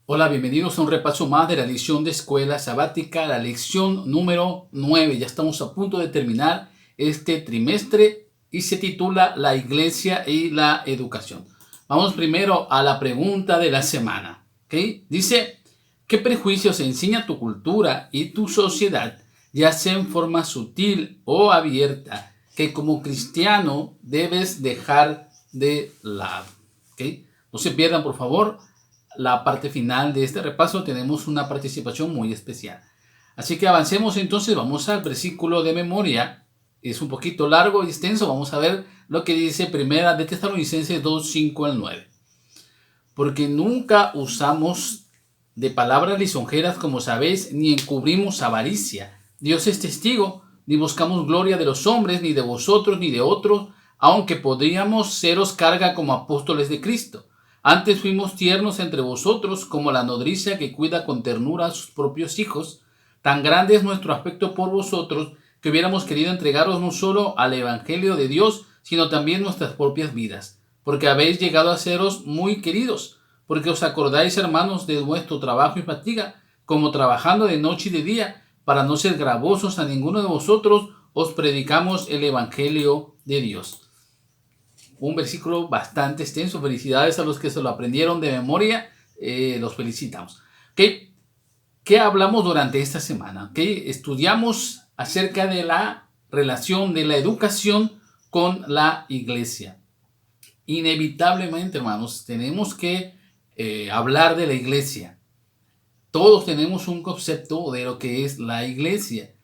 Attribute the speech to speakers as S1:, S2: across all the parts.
S1: Hola, bienvenidos a un repaso más de la lección de escuela sabática, la lección número 9. Ya estamos a punto de terminar este trimestre y se titula La Iglesia y la Educación. Vamos primero a la pregunta de la semana. ¿Okay? Dice, ¿qué prejuicios enseña tu cultura y tu sociedad, ya sea en forma sutil o abierta, que como cristiano debes dejar de lado? ¿Okay? No se pierdan, por favor, la parte final de este repaso. Tenemos una participación muy especial. Así que avancemos entonces, vamos al versículo de memoria. Es un poquito largo y extenso. Vamos a ver lo que dice Primera de Tesalonicenses 2, 5 al 9. Porque nunca usamos de palabras lisonjeras, como sabéis, ni encubrimos avaricia. Dios es testigo, ni buscamos gloria de los hombres, ni de vosotros, ni de otros, aunque podríamos seros carga como apóstoles de Cristo. Antes fuimos tiernos entre vosotros, como la nodriza que cuida con ternura a sus propios hijos. Tan grande es nuestro afecto por vosotros, que hubiéramos querido entregaros no solo al Evangelio de Dios, sino también nuestras propias vidas, porque habéis llegado a seros muy queridos, porque os acordáis, hermanos, de vuestro trabajo y fatiga, como trabajando de noche y de día, para no ser gravosos a ninguno de vosotros, os predicamos el Evangelio de Dios. Un versículo bastante extenso. Felicidades a los que se lo aprendieron de memoria. Los felicitamos. ¿Okay? ¿Qué hablamos durante esta semana? ¿Okay? Estudiamos acerca de la relación de la educación con la iglesia. Inevitablemente, hermanos, tenemos que hablar de la iglesia. Todos tenemos un concepto de lo que es la iglesia.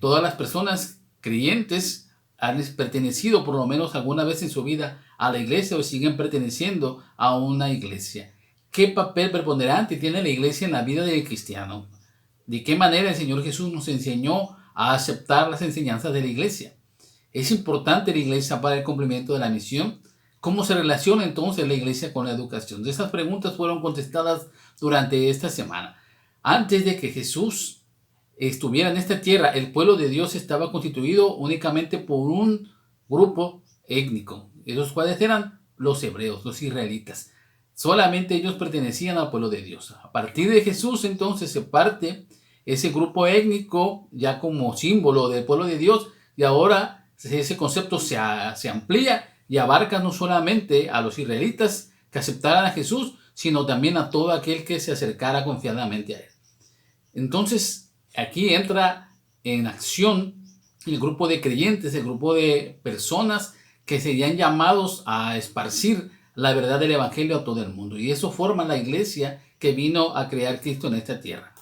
S1: Todas las personas creyentes han pertenecido por lo menos alguna vez en su vida a la iglesia o siguen perteneciendo a una iglesia. ¿Qué papel preponderante tiene la iglesia en la vida del cristiano? ¿De qué manera el Señor Jesús nos enseñó a aceptar las enseñanzas de la iglesia? ¿Es importante la iglesia para el cumplimiento de la misión? ¿Cómo se relaciona entonces la iglesia con la educación? Esas preguntas fueron contestadas durante esta semana. Antes de que Jesús estuviera en esta tierra, el pueblo de Dios estaba constituido únicamente por un grupo étnico. Esos cuales eran los hebreos, los israelitas. Solamente ellos pertenecían al pueblo de Dios. A partir de Jesús entonces se parte ese grupo étnico ya como símbolo del pueblo de Dios, y ahora ese concepto se amplía y abarca no solamente a los israelitas que aceptaran a Jesús, sino también a todo aquel que se acercara confiadamente a él. Entonces, aquí entra en acción el grupo de creyentes, el grupo de personas que serían llamados a esparcir la verdad del Evangelio a todo el mundo. Y eso forma la iglesia que vino a crear Cristo en esta tierra.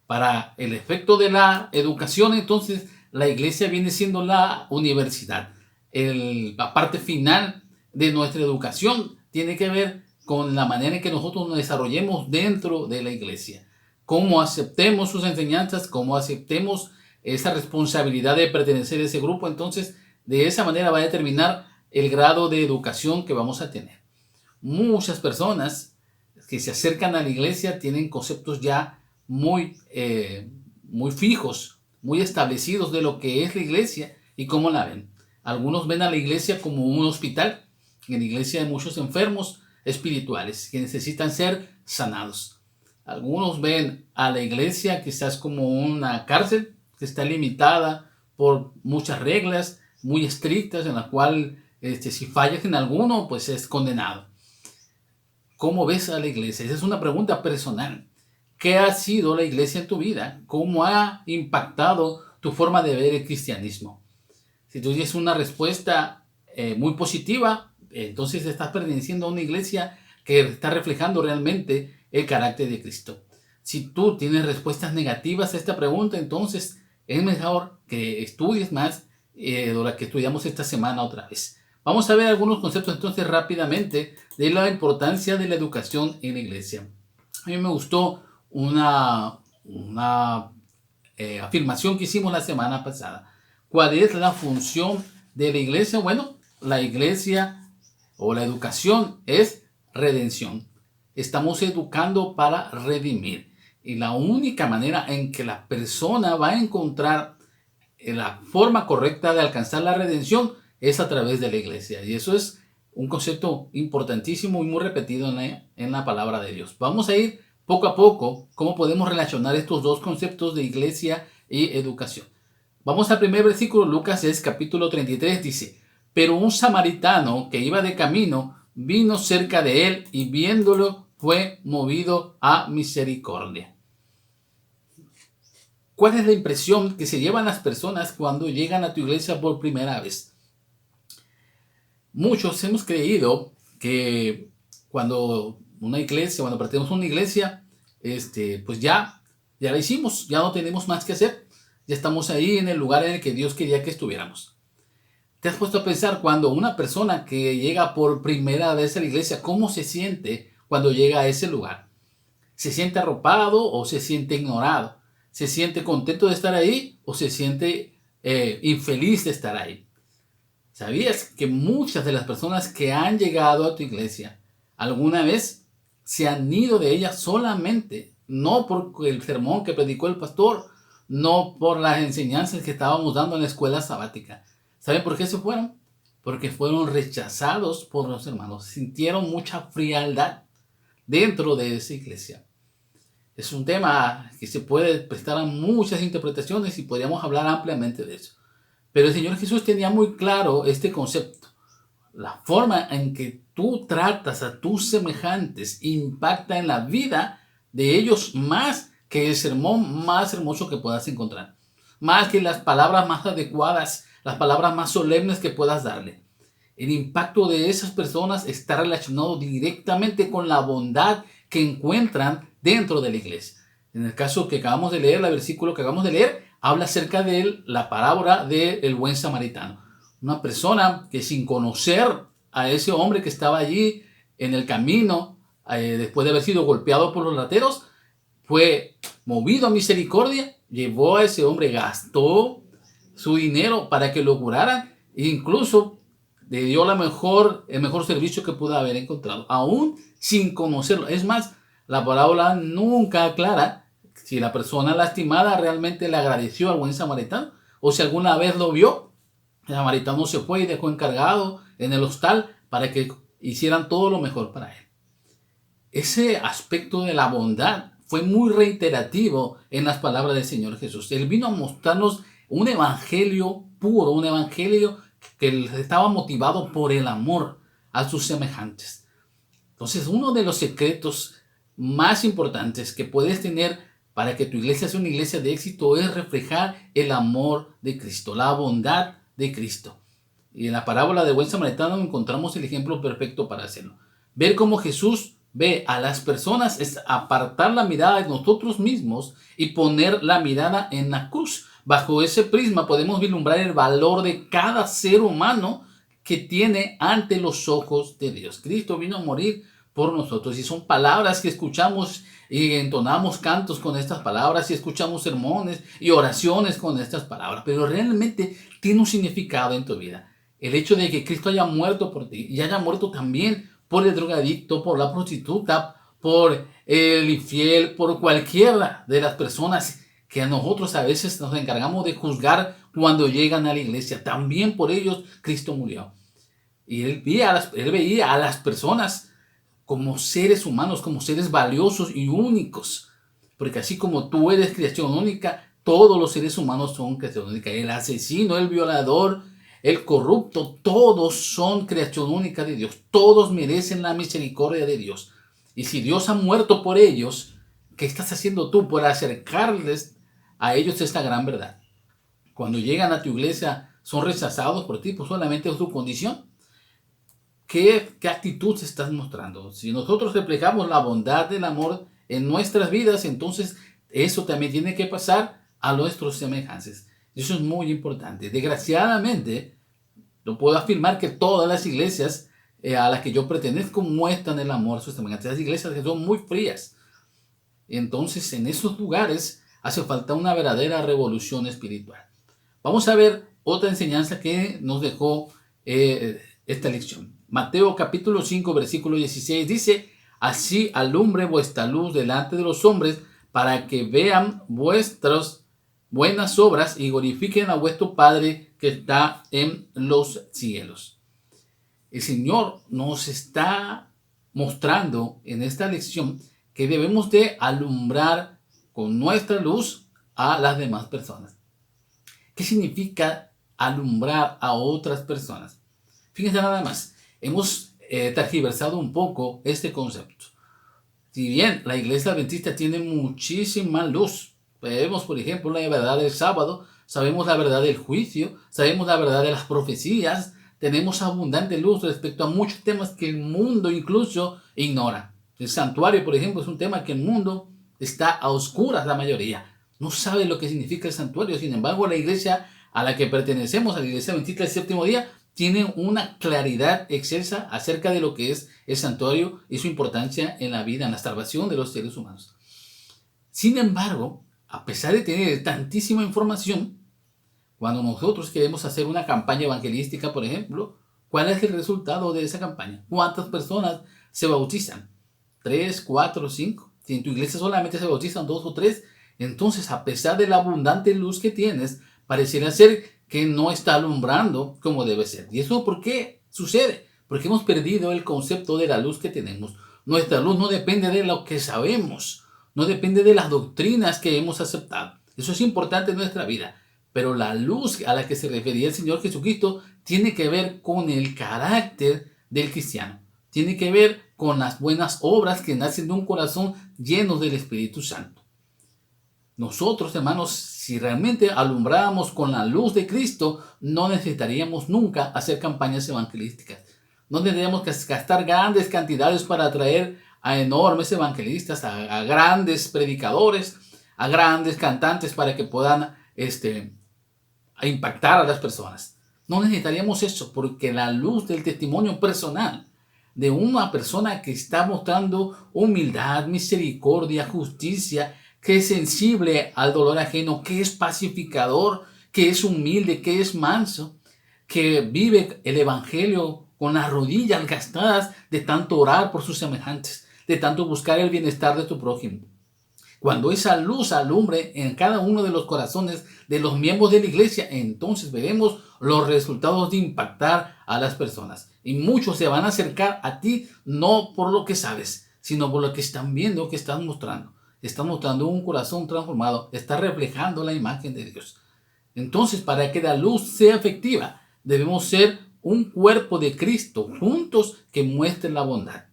S1: Para el efecto de la educación, entonces, la iglesia viene siendo la universidad. La parte final de nuestra educación tiene que ver con la manera en que nosotros nos desarrollemos dentro de la iglesia. Cómo aceptemos sus enseñanzas, cómo aceptemos esa responsabilidad de pertenecer a ese grupo. Entonces, de esa manera va a determinar el grado de educación que vamos a tener. Muchas personas que se acercan a la iglesia tienen conceptos ya muy fijos, muy establecidos de lo que es la iglesia y cómo la ven. Algunos ven a la iglesia como un hospital. En la iglesia hay muchos enfermos espirituales que necesitan ser sanados. Algunos ven a la iglesia quizás como una cárcel que está limitada por muchas reglas muy estrictas, en la cual si fallas en alguno, pues es condenado. ¿Cómo ves a la iglesia? Esa es una pregunta personal. ¿Qué ha sido la iglesia en tu vida? ¿Cómo ha impactado tu forma de ver el cristianismo? Si tú tienes una respuesta muy positiva, entonces estás perteneciendo a una iglesia que está reflejando realmente el carácter de Cristo. Si tú tienes respuestas negativas a esta pregunta, entonces es mejor que estudies más de lo que estudiamos esta semana otra vez. Vamos a ver algunos conceptos entonces rápidamente de la importancia de la educación en la iglesia. A mí me gustó una afirmación que hicimos la semana pasada. ¿Cuál es la función de la iglesia? Bueno, la iglesia o la educación es redención. Estamos educando para redimir. Y la única manera en que la persona va a encontrar la forma correcta de alcanzar la redención es a través de la iglesia. Y eso es un concepto importantísimo y muy repetido en la palabra de Dios. Vamos a ir poco a poco cómo podemos relacionar estos dos conceptos de iglesia y educación. Vamos al primer versículo, Lucas es capítulo 33, dice: pero un samaritano que iba de camino vino cerca de él y viéndolo fue movido a misericordia. ¿Cuál es la impresión que se llevan las personas cuando llegan a tu iglesia por primera vez? Muchos hemos creído que cuando pertenecemos a una iglesia, pues ya la hicimos, ya no tenemos más que hacer, ya estamos ahí en el lugar en el que Dios quería que estuviéramos. ¿Te has puesto a pensar cuando una persona que llega por primera vez a la iglesia, cómo se siente cuando llega a ese lugar? ¿Se siente arropado o se siente ignorado? ¿Se siente contento de estar ahí o se siente infeliz de estar ahí? ¿Sabías que muchas de las personas que han llegado a tu iglesia alguna vez se han ido de ella solamente, no por el sermón que predicó el pastor, no por las enseñanzas que estábamos dando en la escuela sabática? ¿Saben por qué se fueron? Porque fueron rechazados por los hermanos, sintieron mucha frialdad dentro de esa iglesia. Es un tema que se puede prestar a muchas interpretaciones y podríamos hablar ampliamente de eso. Pero el Señor Jesús tenía muy claro este concepto. La forma en que tú tratas a tus semejantes impacta en la vida de ellos más que el sermón más hermoso que puedas encontrar. Más que las palabras más adecuadas, las palabras más solemnes que puedas darle. El impacto de esas personas está relacionado directamente con la bondad que encuentran dentro de la iglesia. En el caso que acabamos de leer, el versículo que acabamos de leer, habla acerca de la parábola del buen samaritano. Una persona que sin conocer a ese hombre que estaba allí en el camino, después de haber sido golpeado por los rateros, fue movido a misericordia, llevó a ese hombre, gastó su dinero para que lo curaran e incluso le dio el mejor servicio que pudo haber encontrado, aún sin conocerlo. Es más, la parábola nunca aclara si la persona lastimada realmente le agradeció al buen samaritano o si alguna vez lo vio. El samaritano se fue y dejó encargado en el hostal para que hicieran todo lo mejor para él. Ese aspecto de la bondad fue muy reiterativo en las palabras del Señor Jesús. Él vino a mostrarnos un evangelio puro, un evangelio que estaba motivado por el amor a sus semejantes. Entonces, uno de los secretos más importantes que puedes tener para que tu iglesia sea una iglesia de éxito es reflejar el amor de Cristo, la bondad de Cristo. Y en la parábola del buen samaritano encontramos el ejemplo perfecto para hacerlo. Ver cómo Jesús ve a las personas es apartar la mirada de nosotros mismos y poner la mirada en la cruz. Bajo ese prisma podemos vislumbrar el valor de cada ser humano que tiene ante los ojos de Dios. Cristo vino a morir por nosotros y son palabras que escuchamos y entonamos cantos con estas palabras y escuchamos sermones y oraciones con estas palabras, pero realmente tiene un significado en tu vida. El hecho de que Cristo haya muerto por ti y haya muerto también por el drogadicto, por la prostituta, por el infiel, por cualquiera de las personas que a nosotros a veces nos encargamos de juzgar cuando llegan a la iglesia. También por ellos Cristo murió. Y él veía a las personas como seres humanos, como seres valiosos y únicos. Porque así como tú eres creación única, todos los seres humanos son creación única. El asesino, el violador, el corrupto, todos son creación única de Dios. Todos merecen la misericordia de Dios. Y si Dios ha muerto por ellos, ¿qué estás haciendo tú por acercarles a ellos esta gran verdad? Cuando llegan a tu iglesia, son rechazados por ti, pues solamente es tu condición. ¿Qué actitud se estás mostrando? Si nosotros reflejamos la bondad del amor en nuestras vidas, entonces eso también tiene que pasar a nuestros semejantes. Eso es muy importante. Desgraciadamente, no puedo afirmar que todas las iglesias a las que yo pertenezco muestran el amor a sus semejantes. Las iglesias que son muy frías. Entonces, en esos lugares hace falta una verdadera revolución espiritual. Vamos a ver otra enseñanza que nos dejó esta lección. Mateo capítulo 5, versículo 16 dice: así alumbre vuestra luz delante de los hombres, para que vean vuestras buenas obras y glorifiquen a vuestro Padre que está en los cielos. El Señor nos está mostrando en esta lección que debemos de alumbrar con nuestra luz a las demás personas. ¿Qué significa alumbrar a otras personas? Fíjense nada más, hemos tergiversado un poco este concepto. Si bien la iglesia adventista tiene muchísima luz, vemos por ejemplo la verdad del sábado, sabemos la verdad del juicio, sabemos la verdad de las profecías, tenemos abundante luz respecto a muchos temas que el mundo incluso ignora. El santuario, por ejemplo, es un tema que el mundo está a oscuras, la mayoría. No sabe lo que significa el santuario. Sin embargo, la iglesia a la que pertenecemos, a la iglesia adventista del séptimo día, tiene una claridad excelsa acerca de lo que es el santuario y su importancia en la vida, en la salvación de los seres humanos. Sin embargo, a pesar de tener tantísima información, cuando nosotros queremos hacer una campaña evangelística, por ejemplo, ¿cuál es el resultado de esa campaña? ¿Cuántas personas se bautizan? ¿3, 4, 5? Si en tu iglesia solamente se bautizan 2 o 3, entonces a pesar de la abundante luz que tienes, pareciera ser que no está alumbrando como debe ser. ¿Y eso por qué sucede? Porque hemos perdido el concepto de la luz que tenemos. Nuestra luz no depende de lo que sabemos, no depende de las doctrinas que hemos aceptado. Eso es importante en nuestra vida. Pero la luz a la que se refería el Señor Jesucristo tiene que ver con el carácter del cristiano. Tiene que ver con las buenas obras que nacen de un corazón lleno del Espíritu Santo. Nosotros, hermanos, si realmente alumbráramos con la luz de Cristo, no necesitaríamos nunca hacer campañas evangelísticas. No tendríamos que gastar grandes cantidades para atraer a enormes evangelistas, a grandes predicadores, a grandes cantantes para que puedan a impactar a las personas. No necesitaríamos eso porque la luz del testimonio personal de una persona que está mostrando humildad, misericordia, justicia, que es sensible al dolor ajeno, que es pacificador, que es humilde, que es manso, que vive el evangelio con las rodillas gastadas de tanto orar por sus semejantes, de tanto buscar el bienestar de tu prójimo. Cuando esa luz alumbre en cada uno de los corazones de los miembros de la iglesia, entonces veremos los resultados de impactar a las personas. Y muchos se van a acercar a ti no por lo que sabes, sino por lo que están viendo que estás mostrando. Estás mostrando un corazón transformado, estás reflejando la imagen de Dios. Entonces, para que la luz sea efectiva, debemos ser un cuerpo de Cristo, juntos que muestren la bondad.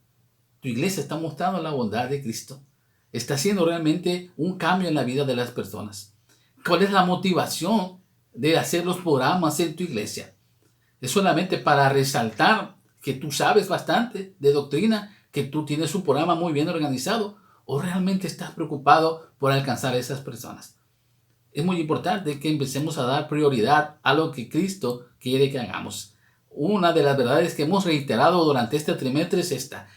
S1: Tu iglesia está mostrando la bondad de Cristo. Está haciendo realmente un cambio en la vida de las personas. ¿Cuál es la motivación de hacer los programas en tu iglesia? ¿Es solamente para resaltar que tú sabes bastante de doctrina, que tú tienes un programa muy bien organizado? ¿O realmente estás preocupado por alcanzar a esas personas? Es muy importante que empecemos a dar prioridad a lo que Cristo quiere que hagamos. Una de las verdades que hemos reiterado durante este trimestre es esta.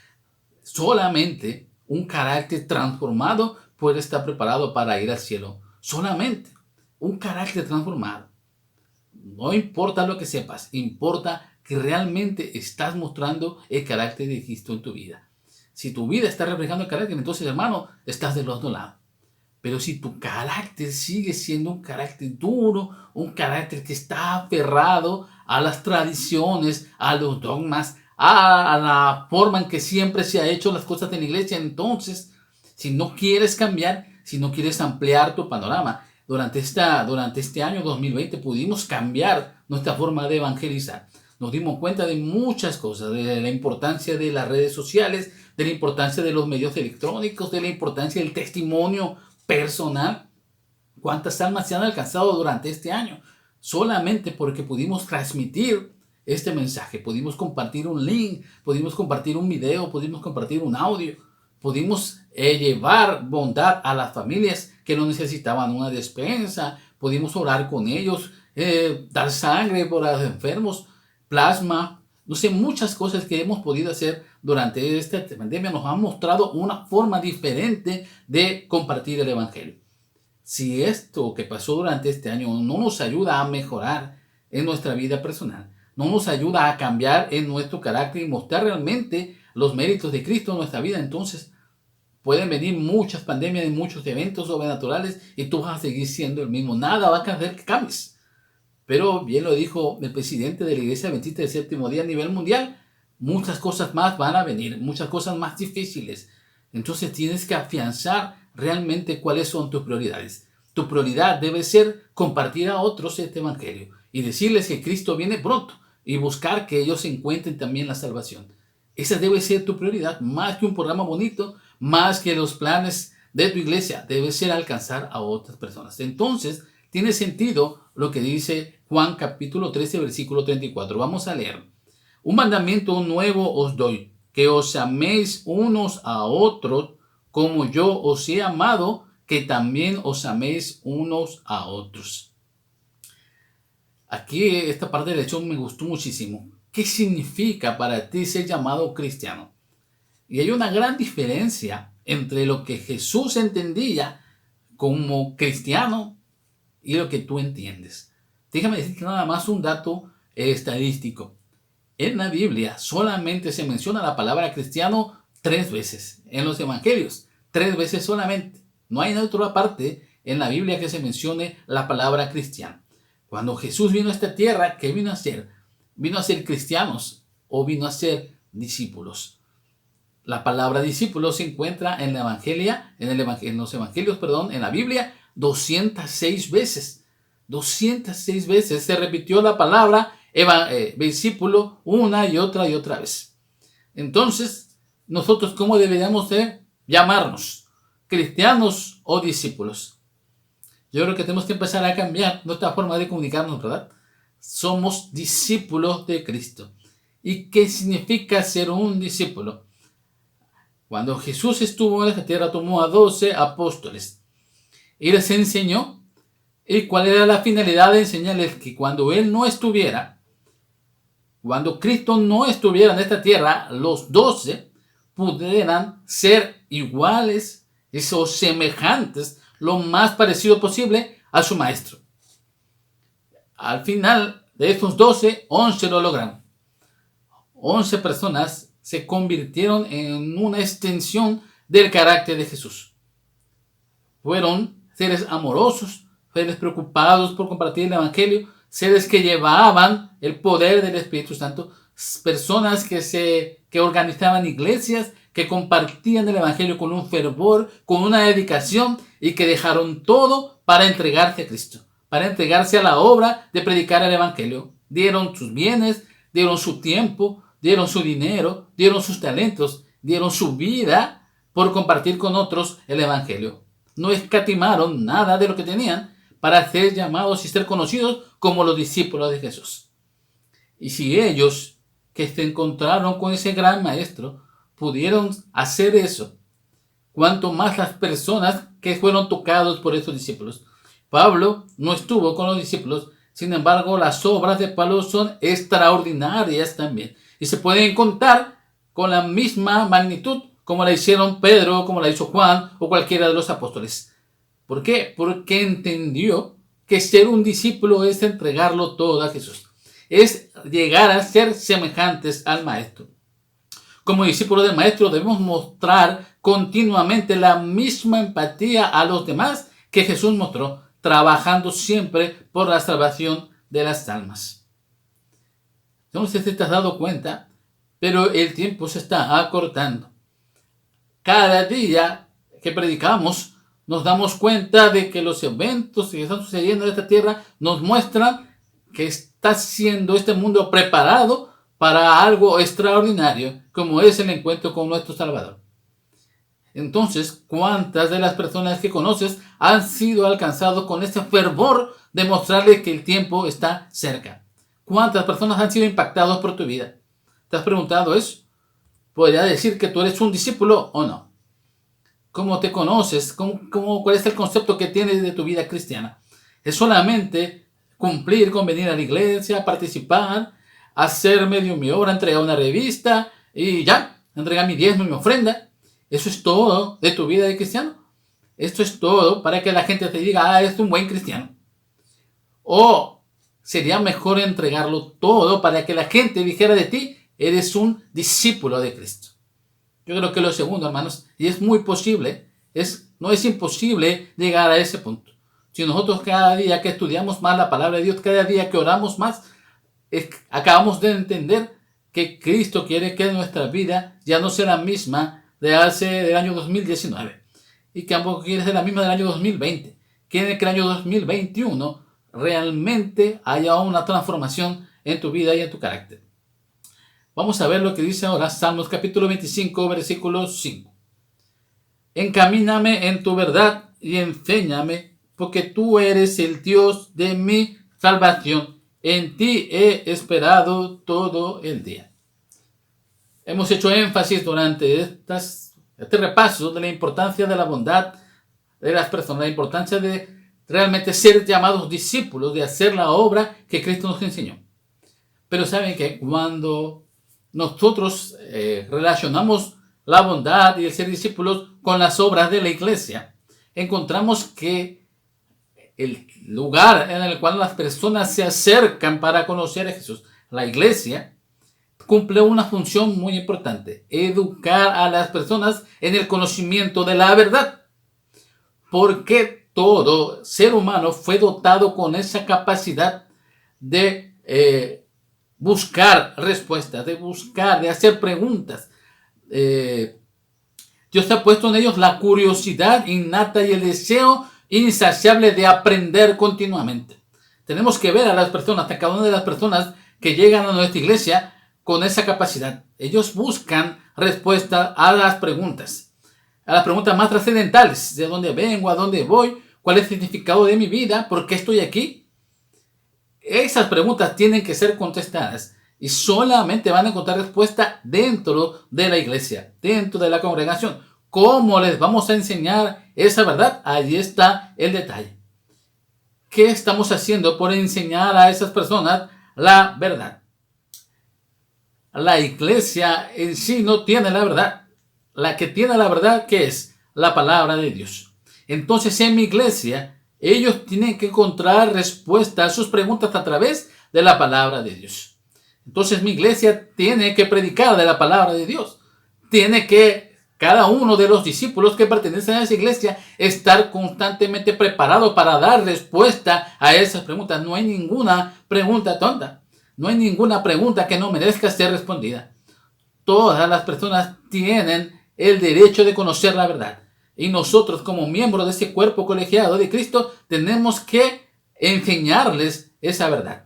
S1: Solamente un carácter transformado puede estar preparado para ir al cielo. Solamente un carácter transformado. No importa lo que sepas, importa que realmente estás mostrando el carácter de Cristo en tu vida. Si tu vida está reflejando el carácter, entonces, hermano, estás del otro lado. Pero si tu carácter sigue siendo un carácter duro, un carácter que está aferrado a las tradiciones, a los dogmas, a la forma en que siempre se ha hecho las cosas en la iglesia, entonces, si no quieres cambiar, si no quieres ampliar tu panorama, durante este año 2020 pudimos cambiar nuestra forma de evangelizar. Nos dimos cuenta de muchas cosas, de la importancia de las redes sociales, de la importancia de los medios electrónicos, de la importancia del testimonio personal. ¿Cuántas almas se han alcanzado durante este año? Solamente porque pudimos transmitir este mensaje, pudimos compartir un link, pudimos compartir un video, pudimos compartir un audio, pudimos llevar bondad a las familias que no necesitaban una despensa, pudimos orar con ellos, dar sangre por los enfermos, plasma, no sé, muchas cosas que hemos podido hacer durante esta pandemia nos han mostrado una forma diferente de compartir el evangelio. Si esto que pasó durante este año no nos ayuda a mejorar en nuestra vida personal, no nos ayuda a cambiar en nuestro carácter y mostrar realmente los méritos de Cristo en nuestra vida, entonces pueden venir muchas pandemias y muchos eventos sobrenaturales y tú vas a seguir siendo el mismo. Nada va a hacer que cambies. Pero bien lo dijo el presidente de la Iglesia Adventista del Séptimo Día a nivel mundial, muchas cosas más van a venir, muchas cosas más difíciles. Entonces tienes que afianzar realmente cuáles son tus prioridades. Tu prioridad debe ser compartir a otros este evangelio y decirles que Cristo viene pronto y buscar que ellos encuentren también la salvación. Esa debe ser tu prioridad, más que un programa bonito, más que los planes de tu iglesia. Debe ser alcanzar a otras personas. Entonces, tiene sentido lo que dice Juan capítulo 13, versículo 34. Vamos a leer. Un mandamiento nuevo os doy, que os améis unos a otros, como yo os he amado, que también os améis unos a otros. Aquí esta parte de la lección me gustó muchísimo. ¿Qué significa para ti ser llamado cristiano? Y hay una gran diferencia entre lo que Jesús entendía como cristiano y lo que tú entiendes. Déjame decirte nada más un dato estadístico. En la Biblia solamente se menciona la palabra cristiano 3 veces. En los evangelios, 3 veces solamente. No hay en otra parte en la Biblia que se mencione la palabra cristiano. Cuando Jesús vino a esta tierra, ¿qué vino a hacer? ¿Vino a ser cristianos o vino a ser discípulos? La palabra discípulo se encuentra en la Evangelia, en los evangelios, en la Biblia, 206 veces. 206 veces se repitió la palabra discípulo una y otra vez. Entonces, nosotros, ¿cómo deberíamos de llamarnos? ¿Cristianos o discípulos? Yo creo que tenemos que empezar a cambiar nuestra forma de comunicarnos, ¿verdad? Somos discípulos de Cristo. ¿Y qué significa ser un discípulo? Cuando Jesús estuvo en esta tierra, tomó a 12 apóstoles y les enseñó. ¿Y cuál era la finalidad de enseñarles? Que cuando Él no estuviera, cuando Cristo no estuviera en esta tierra, los 12 pudieran ser iguales o semejantes, lo más parecido posible a su maestro. Al final de estos 12, 11 lo lograron. 11 personas se convirtieron en una extensión del carácter de Jesús. Fueron seres amorosos, seres preocupados por compartir el evangelio, seres que llevaban el poder del Espíritu Santo, personas que organizaban iglesias, que compartían el evangelio con un fervor, con una dedicación y que dejaron todo para entregarse a Cristo, para entregarse a la obra de predicar el evangelio. Dieron sus bienes, dieron su tiempo, dieron su dinero, dieron sus talentos, dieron su vida por compartir con otros el evangelio. No escatimaron nada de lo que tenían para ser llamados y ser conocidos como los discípulos de Jesús. Y si ellos, que se encontraron con ese gran maestro, pudieron hacer eso, cuanto más las personas que fueron tocados por esos discípulos. Pablo no estuvo con los discípulos, sin embargo, las obras de Pablo son extraordinarias también. Y se pueden contar con la misma magnitud como la hicieron Pedro, como la hizo Juan o cualquiera de los apóstoles. ¿Por qué? Porque entendió que ser un discípulo es entregarlo todo a Jesús. Es llegar a ser semejantes al Maestro. Como discípulos del Maestro debemos mostrar continuamente la misma empatía a los demás que Jesús mostró, trabajando siempre por la salvación de las almas. No sé si te has dado cuenta, pero el tiempo se está acortando. Cada día que predicamos, nos damos cuenta de que los eventos que están sucediendo en esta tierra nos muestran que está siendo este mundo preparado para algo extraordinario, como es el encuentro con nuestro Salvador. Entonces, ¿cuántas de las personas que conoces han sido alcanzados con este fervor de mostrarles que el tiempo está cerca? ¿Cuántas personas han sido impactados por tu vida? ¿Te has preguntado eso? ¿Podría decir que tú eres un discípulo o no? ¿Cómo te conoces? ¿Cuál es el concepto que tienes de tu vida cristiana? ¿Es solamente cumplir con venir a la iglesia, participar, hacer medio mi obra, entregar una revista y ya, entregar mi diezmo y mi ofrenda? ¿Eso es todo de tu vida de cristiano? ¿Esto es todo para que la gente te diga, es un buen cristiano? ¿O sería mejor entregarlo todo para que la gente dijera de ti, eres un discípulo de Cristo? Yo creo que lo segundo, hermanos, y es muy posible, no es imposible llegar a ese punto. Si nosotros cada día que estudiamos más la palabra de Dios, cada día que oramos más, acabamos de entender que Cristo quiere que nuestra vida ya no sea la misma del año 2019 y que tampoco quiere ser la misma del año 2020. Quiere que el año 2021 realmente haya una transformación en tu vida y en tu carácter. Vamos a ver lo que dice ahora Salmos capítulo 25, versículo 5. Encamíname en tu verdad y enséñame, porque tú eres el Dios de mi salvación. En ti he esperado todo el día. Hemos hecho énfasis durante este repaso de la importancia de la bondad de las personas, la importancia de realmente ser llamados discípulos, de hacer la obra que Cristo nos enseñó. Pero saben que cuando nosotros relacionamos la bondad y el ser discípulos con las obras de la iglesia, encontramos que el lugar en el cual las personas se acercan para conocer a Jesús, la iglesia, cumple una función muy importante: educar a las personas en el conocimiento de la verdad. Porque todo ser humano fue dotado con esa capacidad de buscar respuestas, de hacer preguntas. Dios ha puesto en ellos la curiosidad innata y el deseo insaciable de aprender continuamente. Tenemos que ver a las personas, a cada una de las personas que llegan a nuestra iglesia con esa capacidad. Ellos buscan respuesta a las preguntas más trascendentales: de dónde vengo, a dónde voy, cuál es el significado de mi vida, por qué estoy aquí. Esas preguntas tienen que ser contestadas y solamente van a encontrar respuesta dentro de la iglesia, dentro de la congregación. ¿Cómo les vamos a enseñar esa verdad? Ahí está el detalle. ¿Qué estamos haciendo por enseñar a esas personas la verdad? La iglesia en sí no tiene la verdad. La que tiene la verdad, ¿qué es? La palabra de Dios. Entonces, en mi iglesia, ellos tienen que encontrar respuesta a sus preguntas a través de la palabra de Dios. Entonces, mi iglesia tiene que predicar de la palabra de Dios. Tiene que cada uno de los discípulos que pertenecen a esa iglesia estar constantemente preparado para dar respuesta a esas preguntas. No hay ninguna pregunta tonta. No hay ninguna pregunta que no merezca ser respondida. Todas las personas tienen el derecho de conocer la verdad. Y nosotros, como miembros de ese cuerpo colegiado de Cristo, tenemos que enseñarles esa verdad.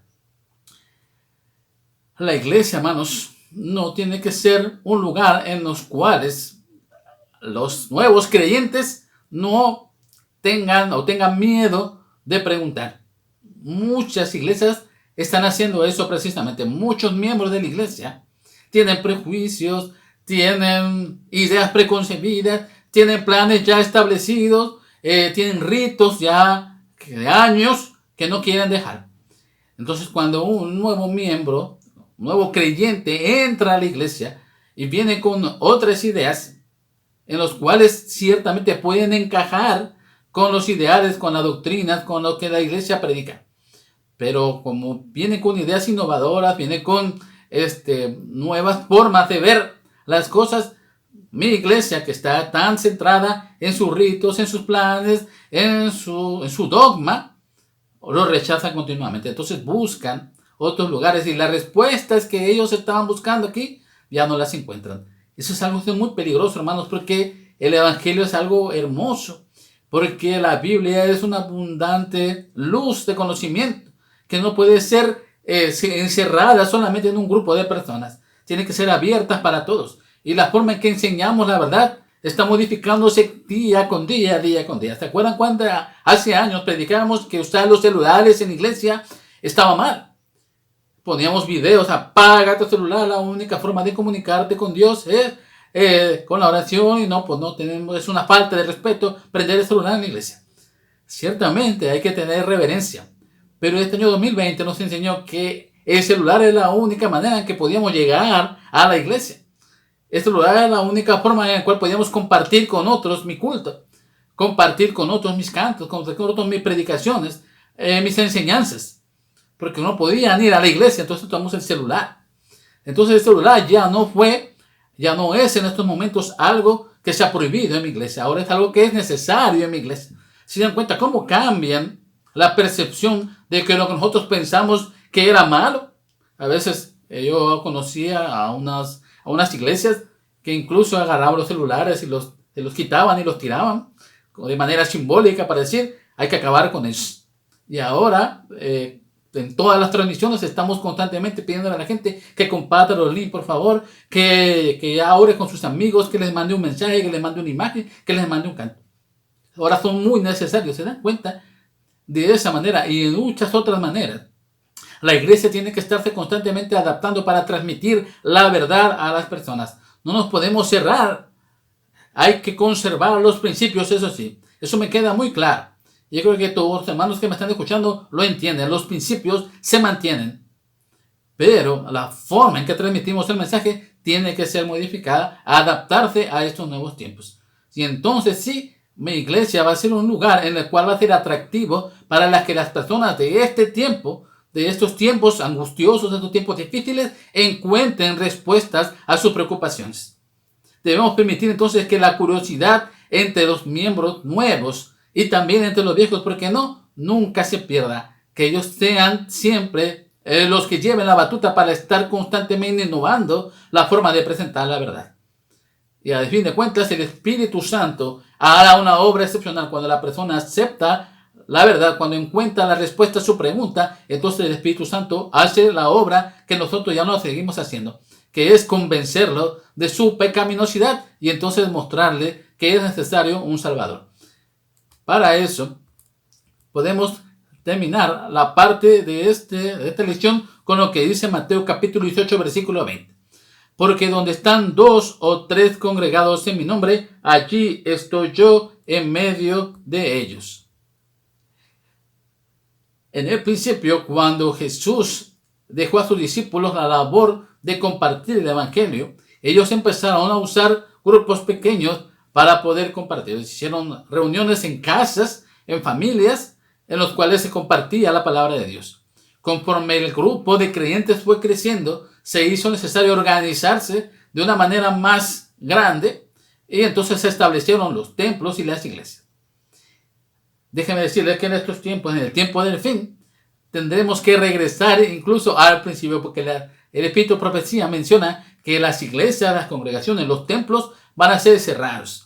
S1: La iglesia, hermanos, no tiene que ser un lugar en los cuales los nuevos creyentes no tengan miedo de preguntar. Muchas iglesias están haciendo eso precisamente. Muchos miembros de la iglesia tienen prejuicios, tienen ideas preconcebidas, tienen planes ya establecidos, tienen ritos ya de años que no quieren dejar. Entonces, cuando un nuevo miembro, un nuevo creyente entra a la iglesia y viene con otras ideas en los cuales ciertamente pueden encajar con los ideales, con las doctrinas, con lo que la iglesia predica, pero como viene con ideas innovadoras, viene con nuevas formas de ver las cosas, mi iglesia, que está tan centrada en sus ritos, en sus planes, en su dogma, lo rechazan continuamente. Entonces buscan otros lugares y las respuestas que ellos estaban buscando aquí ya no las encuentran. Eso es algo muy peligroso, hermanos, porque el evangelio es algo hermoso, porque la Biblia es una abundante luz de conocimiento que no puede ser encerrada solamente en un grupo de personas. Tiene que ser abiertas para todos. Y la forma en que enseñamos la verdad está modificándose día con día, día con día. ¿Se acuerdan cuando hace años predicábamos que usar los celulares en la iglesia estaba mal? Poníamos videos: apaga tu celular, la única forma de comunicarte con Dios es con la oración, y no tenemos, es una falta de respeto prender el celular en la iglesia. Ciertamente hay que tener reverencia, pero este año 2020 nos enseñó que el celular es la única manera en que podíamos llegar a la iglesia. El celular es la única forma en la cual podíamos compartir con otros mi culto, compartir con otros mis cantos, compartir con otros mis predicaciones, mis enseñanzas, porque no podían ir a la iglesia. Entonces tomamos el celular. Entonces el celular ya no es en estos momentos algo que se ha prohibido en mi iglesia. Ahora es algo que es necesario en mi iglesia. ¿Se dan cuenta cómo cambian la percepción de que lo que nosotros pensamos que era malo? A veces Yo conocía a unas iglesias que incluso agarraban los celulares y se los quitaban y los tiraban de manera simbólica para decir, hay que acabar con eso. Y ahora, en todas las transmisiones estamos constantemente pidiendo a la gente que comparta los links, por favor, que ore con sus amigos, que les mande un mensaje, que les mande una imagen, que les mande un canto. Ahora son muy necesarios, ¿se dan cuenta? De esa manera y en muchas otras maneras. La iglesia tiene que estarse constantemente adaptando para transmitir la verdad a las personas. No nos podemos cerrar. Hay que conservar los principios, eso sí. Eso me queda muy claro. Yo creo que todos los hermanos que me están escuchando lo entienden. Los principios se mantienen. Pero la forma en que transmitimos el mensaje tiene que ser modificada, adaptarse a estos nuevos tiempos. Y entonces sí, mi iglesia va a ser un lugar en el cual va a ser atractivo para que las personas de este tiempo, de estos tiempos angustiosos, de estos tiempos difíciles, encuentren respuestas a sus preocupaciones. Debemos permitir entonces que la curiosidad entre los miembros nuevos y también entre los viejos, porque no, nunca se pierda, que ellos sean siempre los que lleven la batuta para estar constantemente innovando la forma de presentar la verdad. Y a fin de cuentas, el Espíritu Santo hará una obra excepcional cuando la persona acepta la verdad, cuando encuentra la respuesta a su pregunta. Entonces el Espíritu Santo hace la obra que nosotros ya no seguimos haciendo, que es convencerlo de su pecaminosidad y entonces mostrarle que es necesario un Salvador. Para eso podemos terminar la parte de esta lección con lo que dice Mateo capítulo 18 versículo 20. Porque donde están 2 o 3 congregados en mi nombre, allí estoy yo en medio de ellos. En el principio, cuando Jesús dejó a sus discípulos la labor de compartir el evangelio, ellos empezaron a usar grupos pequeños para poder compartir. Hicieron reuniones en casas, en familias, en los cuales se compartía la palabra de Dios. Conforme el grupo de creyentes fue creciendo, se hizo necesario organizarse de una manera más grande y entonces se establecieron los templos y las iglesias. Déjenme decirles que en estos tiempos, en el tiempo del fin, tendremos que regresar incluso al principio, porque el Espíritu de Profecía menciona que las iglesias, las congregaciones, los templos van a ser cerrados.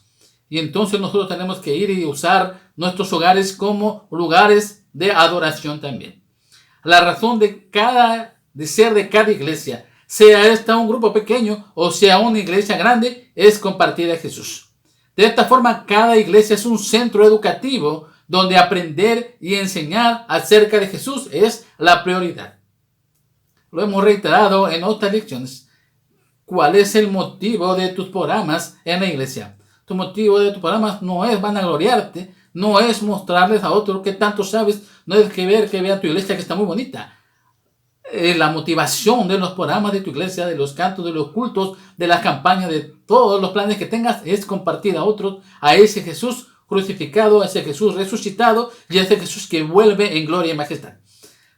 S1: Y entonces nosotros tenemos que ir y usar nuestros hogares como lugares de adoración también. La razón de ser de cada iglesia, sea esta un grupo pequeño o sea una iglesia grande, es compartir a Jesús. De esta forma, cada iglesia es un centro educativo donde aprender y enseñar acerca de Jesús es la prioridad. Lo hemos reiterado en otras lecciones. ¿Cuál es el motivo de tus programas en la iglesia? Tu motivo de tus programas no es vanagloriarte, no es mostrarles a otros que tanto sabes, no es que vean tu iglesia que está muy bonita. La motivación de los programas de tu iglesia, de los cantos, de los cultos, de las campañas, de todos los planes que tengas, es compartir a otros a ese Jesús crucificado, a ese Jesús resucitado y a ese Jesús que vuelve en gloria y majestad.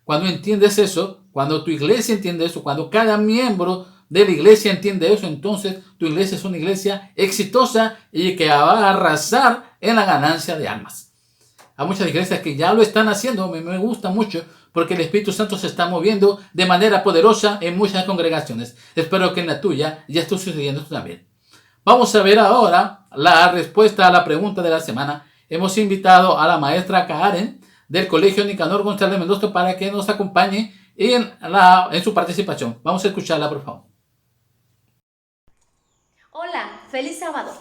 S1: Cuando entiendes eso, cuando tu iglesia entiende eso, cuando cada miembro de la iglesia entiende eso, entonces tu iglesia es una iglesia exitosa y que va a arrasar en la ganancia de almas. Hay muchas iglesias que ya lo están haciendo, me gusta mucho, porque el Espíritu Santo se está moviendo de manera poderosa en muchas congregaciones. Espero que en la tuya ya esté sucediendo esto también. Vamos a ver ahora la respuesta a la pregunta de la semana. Hemos invitado a la maestra Karen del Colegio Nicanor González Mendoza para que nos acompañe en su participación. Vamos a escucharla, por favor.
S2: Hola, feliz sábado.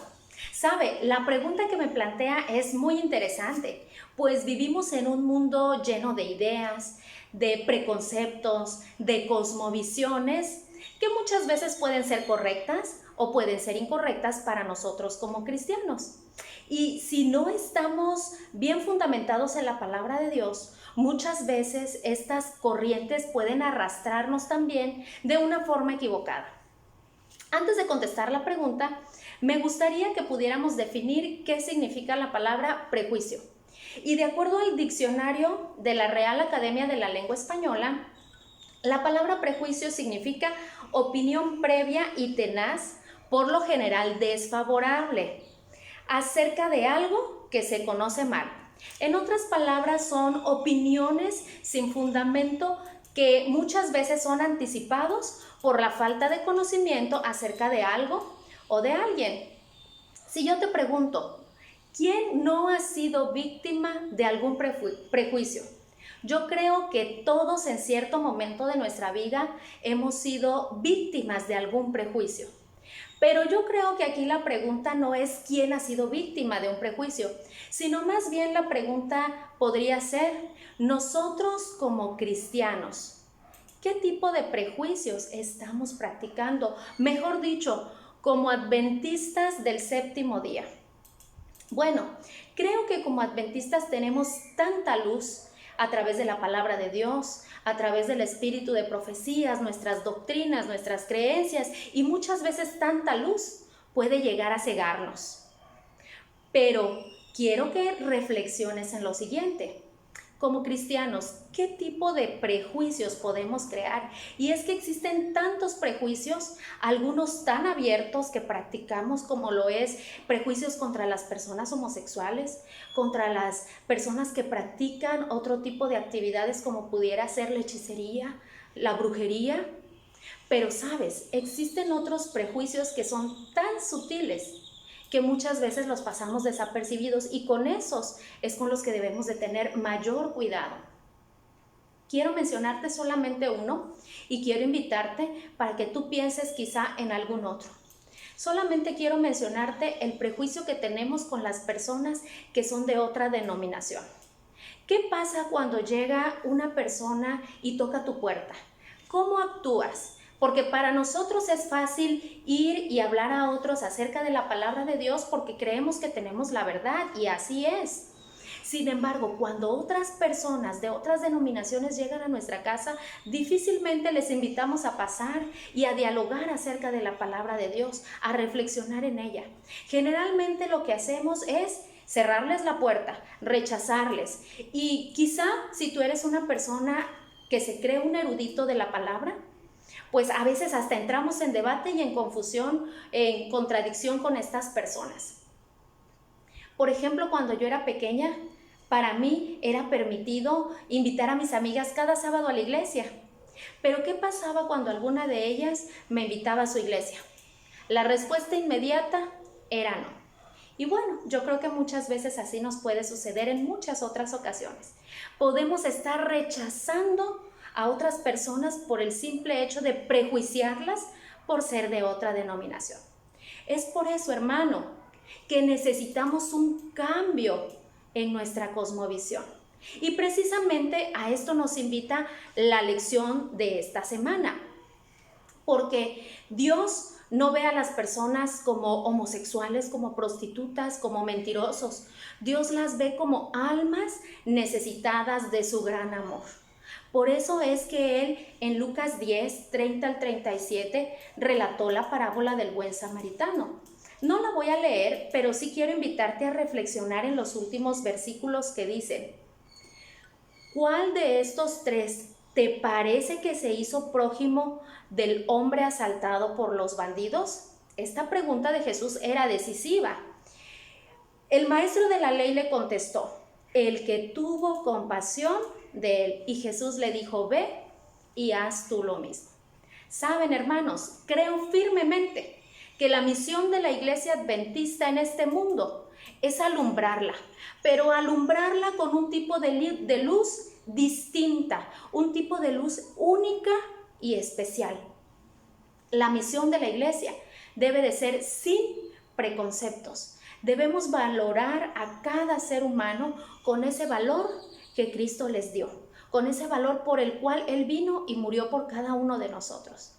S2: Sabe, la pregunta que me plantea es muy interesante, pues vivimos en un mundo lleno de ideas, de preconceptos, de cosmovisiones, que muchas veces pueden ser correctas o pueden ser incorrectas para nosotros como cristianos. Y si no estamos bien fundamentados en la palabra de Dios, muchas veces estas corrientes pueden arrastrarnos también de una forma equivocada. Antes de contestar la pregunta, me gustaría que pudiéramos definir qué significa la palabra prejuicio. Y de acuerdo al diccionario de la Real Academia de la Lengua Española, la palabra prejuicio significa opinión previa y tenaz, por lo general desfavorable, acerca de algo que se conoce mal. En otras palabras, son opiniones sin fundamento que muchas veces son anticipados por la falta de conocimiento acerca de algo o de alguien. Si yo te pregunto, ¿quién no ha sido víctima de algún prejuicio? Yo creo que todos en cierto momento de nuestra vida hemos sido víctimas de algún prejuicio. Pero yo creo que aquí la pregunta no es quién ha sido víctima de un prejuicio, sino más bien la pregunta podría ser, nosotros como cristianos, ¿qué tipo de prejuicios estamos practicando? Mejor dicho, como adventistas del séptimo día. Bueno, creo que como adventistas tenemos tanta luz a través de la palabra de Dios, a través del espíritu de profecías, nuestras doctrinas, nuestras creencias, y muchas veces tanta luz puede llegar a cegarnos. Pero quiero que reflexiones en lo siguiente. Como cristianos, ¿qué tipo de prejuicios podemos crear? Y es que existen tantos prejuicios, algunos tan abiertos que practicamos como lo es prejuicios contra las personas homosexuales, contra las personas que practican otro tipo de actividades como pudiera ser la hechicería, la brujería. Pero sabes, existen otros prejuicios que son tan sutiles que muchas veces los pasamos desapercibidos y con esos es con los que debemos de tener mayor cuidado. Quiero mencionarte solamente uno y quiero invitarte para que tú pienses quizá en algún otro. Solamente quiero mencionarte el prejuicio que tenemos con las personas que son de otra denominación. ¿Qué pasa cuando llega una persona y toca tu puerta? ¿Cómo actúas? Porque para nosotros es fácil ir y hablar a otros acerca de la palabra de Dios porque creemos que tenemos la verdad y así es. Sin embargo, cuando otras personas de otras denominaciones llegan a nuestra casa, difícilmente les invitamos a pasar y a dialogar acerca de la palabra de Dios, a reflexionar en ella. Generalmente lo que hacemos es cerrarles la puerta, rechazarles. Y quizá si tú eres una persona que se cree un erudito de la palabra, pues a veces hasta entramos en debate y en confusión, en contradicción con estas personas. Por ejemplo, cuando yo era pequeña, para mí era permitido invitar a mis amigas cada sábado a la iglesia. Pero ¿qué pasaba cuando alguna de ellas me invitaba a su iglesia? La respuesta inmediata era no. Y bueno, yo creo que muchas veces así nos puede suceder en muchas otras ocasiones. Podemos estar rechazando a otras personas por el simple hecho de prejuiciarlas por ser de otra denominación. Es por eso, hermano, que necesitamos un cambio en nuestra cosmovisión. Y precisamente a esto nos invita la lección de esta semana, porque Dios no ve a las personas como homosexuales, como prostitutas, como mentirosos. Dios las ve como almas necesitadas de su gran amor. Por eso es que Él en Lucas 10, 30 al 37 relató la parábola del buen samaritano. No la voy a leer, pero sí quiero invitarte a reflexionar en los últimos versículos que dicen: ¿cuál de estos tres te parece que se hizo prójimo del hombre asaltado por los bandidos? Esta pregunta de Jesús era decisiva. El maestro de la ley le contestó: el que tuvo compasión de él. Y Jesús le dijo: ve y haz tú lo mismo. Saben, hermanos, creo firmemente que la misión de la iglesia adventista en este mundo es alumbrarla, pero alumbrarla con un tipo de luz distinta, un tipo de luz única y especial. La misión de la iglesia debe de ser sin preconceptos. Debemos valorar a cada ser humano con ese valor que Cristo les dio, con ese valor por el cual Él vino y murió por cada uno de nosotros.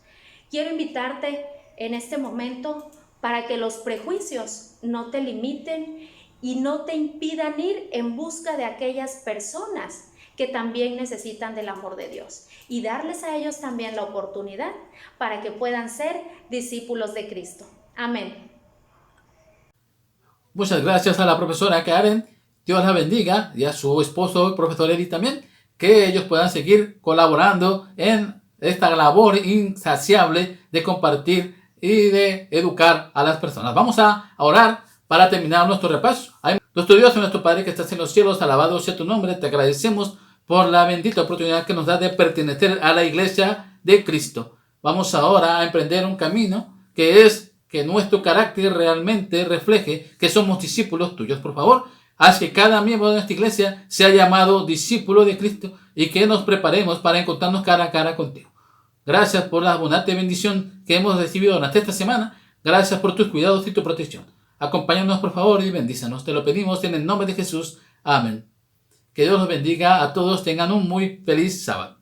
S2: Quiero invitarte en este momento para que los prejuicios no te limiten y no te impidan ir en busca de aquellas personas que también necesitan del amor de Dios y darles a ellos también la oportunidad para que puedan ser discípulos de Cristo. Amén.
S1: Muchas gracias a la profesora Karen. Dios la bendiga, y a su esposo, el profesor Eli también, que ellos puedan seguir colaborando en esta labor insaciable de compartir y de educar a las personas. Vamos a orar para terminar nuestro repaso. Nuestro Dios y nuestro Padre que estás en los cielos, alabado sea tu nombre. Te agradecemos por la bendita oportunidad que nos da de pertenecer a la iglesia de Cristo. Vamos ahora a emprender un camino que es que nuestro carácter realmente refleje que somos discípulos tuyos. Por favor, haz que cada miembro de nuestra iglesia sea llamado discípulo de Cristo y que nos preparemos para encontrarnos cara a cara contigo. Gracias por la abundante bendición que hemos recibido durante esta semana. Gracias por tus cuidados y tu protección. Acompáñanos por favor y bendízanos. Te lo pedimos en el nombre de Jesús. Amén. Que Dios los bendiga a todos. Tengan un muy feliz sábado.